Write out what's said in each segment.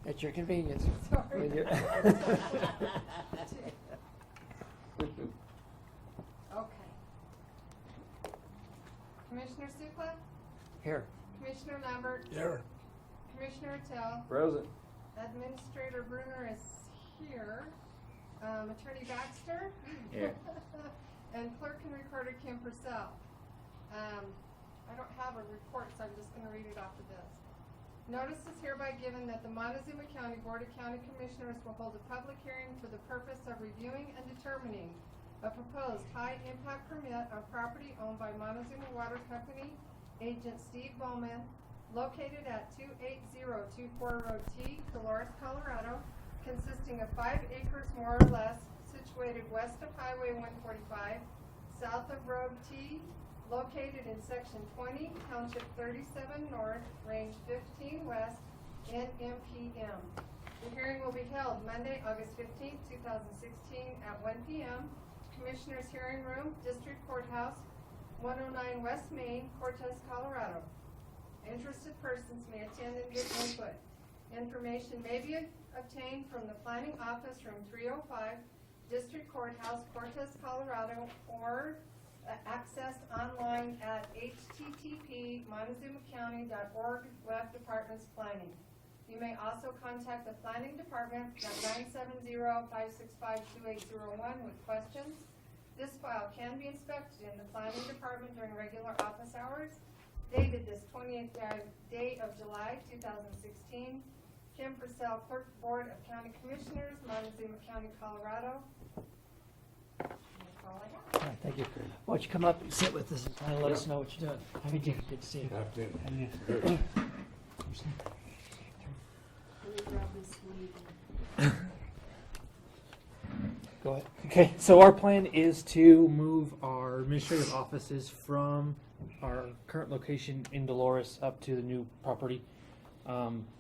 At your convenience. Sorry. When you're- Okay. Commissioner Supla, Here. Commissioner Lambert, Here. Commissioner Tell, Present. Administrator Bruner is here, Attorney Baxter. Here. And Clerk and Recorder Kim Purcell. I don't have a report, so I'm just gonna read it off of this. Notice is hereby given that the Montezuma County Board of County Commissioners will hold a public hearing for the purpose of reviewing and determining a proposed high-impact permit on property owned by Montezuma Water Company, agent Steve Bowman, located at 28024 Road T, Dolores, Colorado, consisting of 5 acres more or less, situated west of Highway 145, south of Road T, located in Section 20, Township 37 North, Range 15 West, NMPM. The hearing will be held Monday, August 15, 2016 at 1 p.m. Commissioners Hearing Room, District Courthouse, 109 West Main, Cortez, Colorado. Interested persons may attend and give input. Information may be obtained from the Planning Office, Room 305, District Courthouse, Cortez, Colorado, or accessed online at http://montezumacounty.org Web Departments Planning. You may also contact the Planning Department at 970-565-2801 with questions. This file can be inspected in the Planning Department during regular office hours. Dated this 28th day of July 2016. Kim Purcell, Clerk, Board of County Commissioners, Montezuma County, Colorado. That's all I have. All right, thank you. Why don't you come up and sit with us and kind of let us know what you're doing. How you doing? Good to see you. Afternoon. Let me grab this lead. Go ahead. Okay, so our plan is to move our administrative offices from our current location in Dolores up to the new property.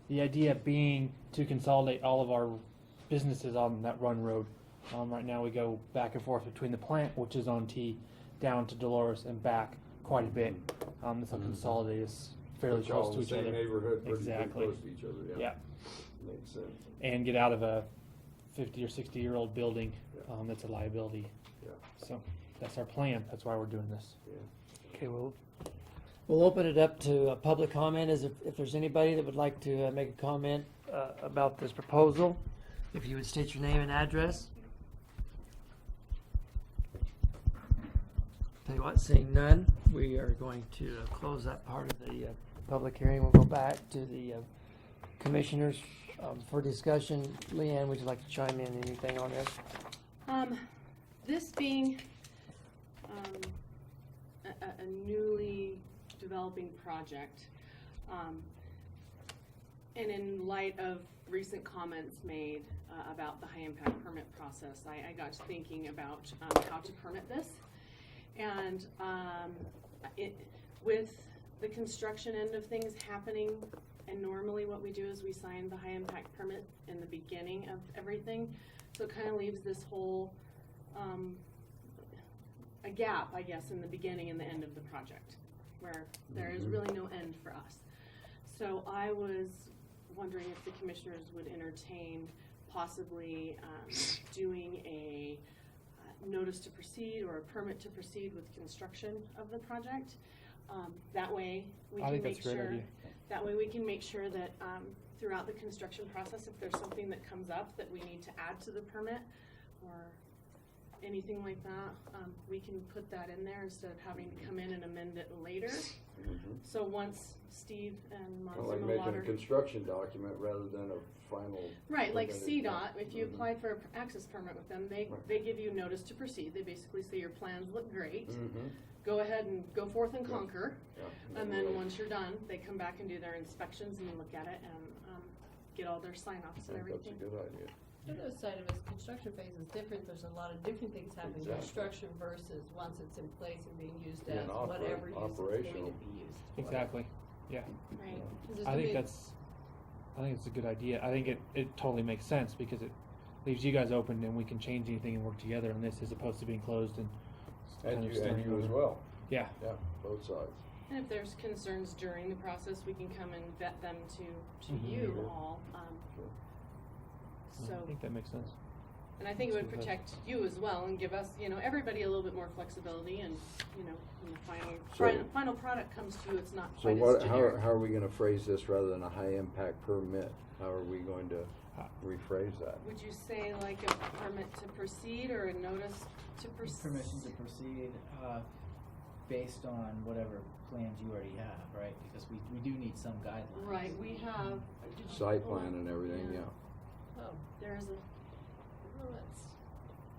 The idea being to consolidate all of our businesses on that run road. Right now we go back and forth between the plant, which is on T, down to Dolores and back quite a bit. This will consolidate us fairly Put y'all close to in each the same other. neighborhood, pretty Exactly. close to each other, yeah. Yeah, Makes sense. and get out of a 50 or 60-year-old building Yeah. that's a liability. Yeah. So that's our plan. That's why we're doing this. Yeah. Okay, we'll open it up to public comment. If there's anybody that would like to make a comment about this proposal, if you would state your name and address. Tell you what, seeing none, we are going to close that part of the public hearing. We'll go back to the commissioners for discussion. Leanne, would you like to chime in anything on this? This being a newly developing project, and in light of recent comments made about the high impact permit process, I got to thinking about how to permit this. And with the construction end of things happening, and normally what we do is we sign the high impact permit in the beginning of everything, so it kind of leaves this whole a gap, I guess, in the beginning and the end of the project, where there is really no end for us. So I was wondering if the commissioners would entertain possibly doing a notice to proceed or a permit to proceed with construction of the project. That way we I can think make that's a great sure. idea. That way we can make sure that throughout the construction process, if there's something that comes up that we need to add to the permit or anything like that, we can put that in there instead of having to come in and amend it later. So once Steve and Kind of like Montezuma making Water. a construction document rather than a final. Right, like permitted CDOT, if you Mhm. apply for an access permit with them, they give you notice to proceed. They basically say your plans look great. Mhm. Go ahead and go forth and Yeah. conquer. Yeah. And then once you're done, they come back and do their inspections and look at it and get all their sign-offs I and think that's a everything. good idea. The other side of it is construction phase is different. There's a lot of different things happening in Exactly. construction versus once it's in place and being used Yeah, as and whatever use it's going operational. to be used. for. Exactly. Yeah. Right. 'Cause there's I gonna think be- it's a good idea. I think it totally makes sense because it leaves you guys open and we can change anything and work together on this as opposed to being closed and kind of And starting you as over. well. Yeah. Yeah, both sides. And if there's concerns during the process, we can come and vet them to Mhm. you all. I So, think that makes sense. and I think it would Let's do that. protect you as well and give us, everybody a little bit more flexibility and, when the So- final product comes to you, it's not So quite as how generic. are we gonna phrase this rather than a high impact permit? How are we going to rephrase that? Would you say like a permit to proceed or a notice to proceed? Permission to proceed, based on whatever plans you already have, right? Because we do need some guidelines. Right, we have. did you Site pull plan up? and everything, yeah. Oh, There's a, well,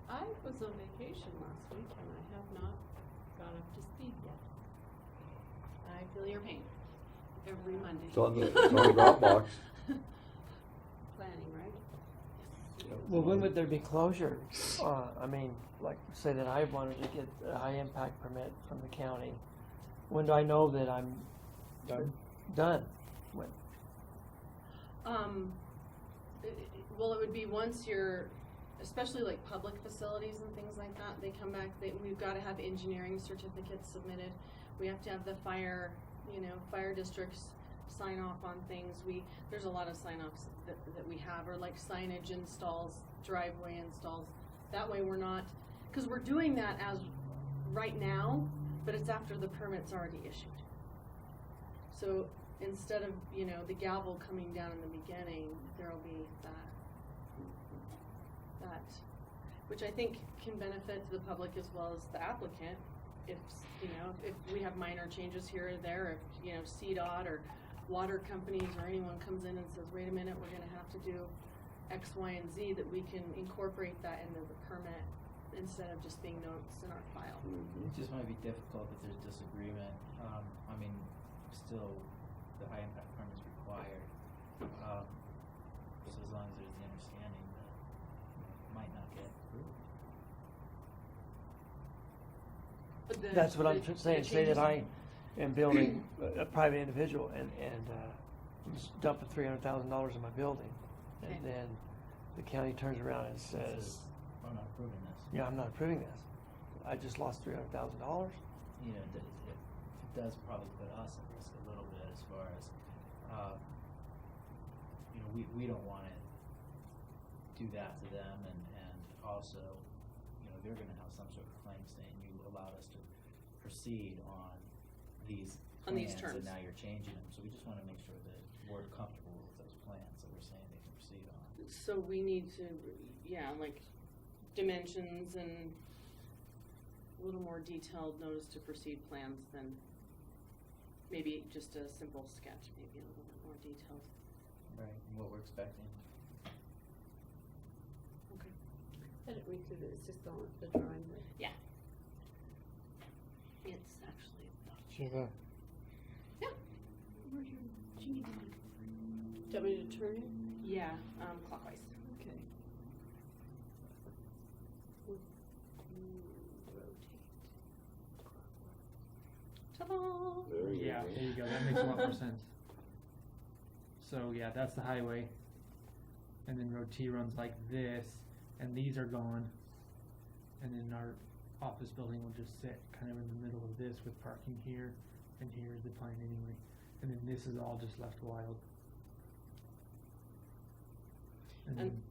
I was on vacation last week and I have not got up to speed yet. I feel your pain every Monday. It's on the Dropbox. Planning, right? Well, when would there be closure? I mean, like, say that I wanted to get a high impact permit from the county. When do I know that I'm done? When? Well, it would be once you're, especially like public facilities and things like that, they come back, we've gotta have engineering certificates submitted. We have to have the fire districts sign off on things. There's a lot of sign offs that we have, or like signage installs, driveway installs. That way we're not, cause we're doing that as right now, but it's after the permit's already issued. So instead of, the gavel coming down in the beginning, there'll be that, which I think can benefit the public as well as the applicant. If we have minor changes here or there, if, CDOT or water companies or anyone comes in and says, wait a minute, we're gonna have to do X, Y, and Z, that we can incorporate that into the permit instead of just being notes in our file. Mhm. It just might be difficult if there's disagreement. Still, the high impact permit is required. So as long as there's the understanding that it might not get approved. But That's what I'm the saying. Say that changes- I am building a private individual and just dumping $300,000 in my building. Okay. And then the county turns around and says, We're not approving this. yeah, I'm not approving this. I just lost $300,000. It does probably put us at risk a little bit as far as, we don't wanna do that to them and also, they're gonna have some sort of claim saying you allowed us to proceed on these On these plans terms. and now you're changing them. So we just wanna make sure that we're comfortable with those plans that we're saying they can proceed on. So we need to, like dimensions and a little more detailed notice to proceed plans than maybe just a simple sketch, maybe a little bit more detailed. Right, and what we're expecting. Okay. I didn't read through this, just on the drawing. Yeah. It's actually, Sure. yeah. Where's your, do you need one? Do you want me to turn it? Yeah, clockwise. Okay. Ta-da! There you Yeah, go. there you go. That makes a lot more sense. So yeah, that's the highway. And then road T runs like this, and these are gone. And then our office building will just sit kind of in the middle of this with parking here, and here is the plan anyway. And then this is all just left wild. And And- then,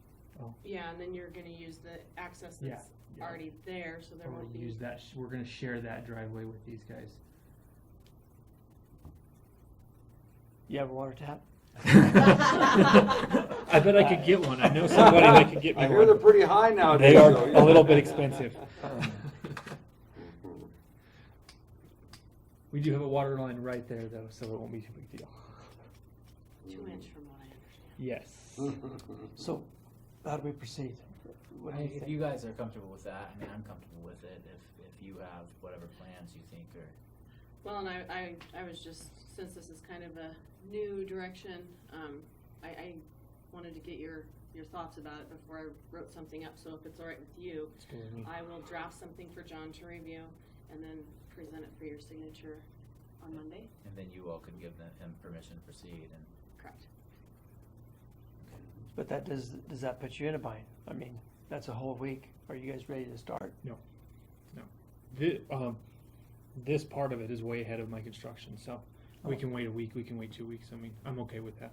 Yeah, and then you're gonna use the access Yeah, that's yeah. already there, so there we're won't gonna be. use that, we're gonna share that driveway with these guys. You have a water tap? I bet I could get one. I know somebody that could get me I one. hear they're pretty high nowadays. They are though. a little bit expensive. We do have a water line right there though, so it won't be too big a deal. 2 inch from what I understand. Yes. So, how do we proceed? What do you If think? you guys are comfortable with that, I'm comfortable with it. If you have whatever plans you think are. Well, and I was just, since this is kind of a new direction, I wanted to get your thoughts about it before I wrote something up, so if it's all right with you, It's good with me. I will draft something for John to review and then present it for your signature on Monday. And then you all could give him permission to proceed and. Correct. But does that put you in a bind? I mean, that's a whole week. Are you guys ready to start? this part of it is way ahead of my construction, so we can wait a week, we can wait 2 weeks. I mean, I'm okay with that.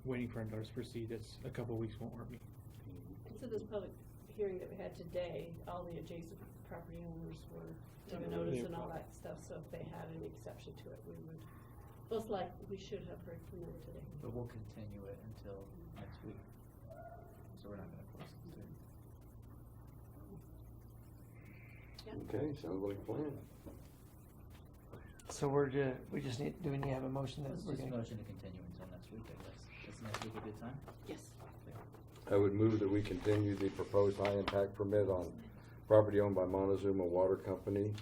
Waiting for a notice to proceed, that's a couple of weeks won't hurt me. And so this public hearing that we had today, all the adjacent property owners were given notice and all that stuff, so if they had any exception to it, we would, most likely, we should have heard from them today. But we'll continue it until next week. So we're not gonna close it. Okay, sounds like a plan. So we just need, do we need to have a motion that Let's we're just gonna? motion to continue until next week, I guess. Is next week a good time? Yes. I would move that we continue the proposed high impact permit on property owned by Montezuma Water Company,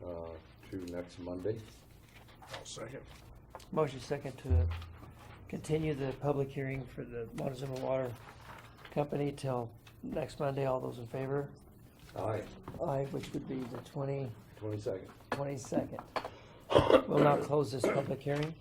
to next Monday. I'll second. Motion second to continue the public hearing for the Montezuma Water Company till next Monday. All those in favor? Aye. Aye, which would be the 22nd. 22nd. We'll now close this public hearing.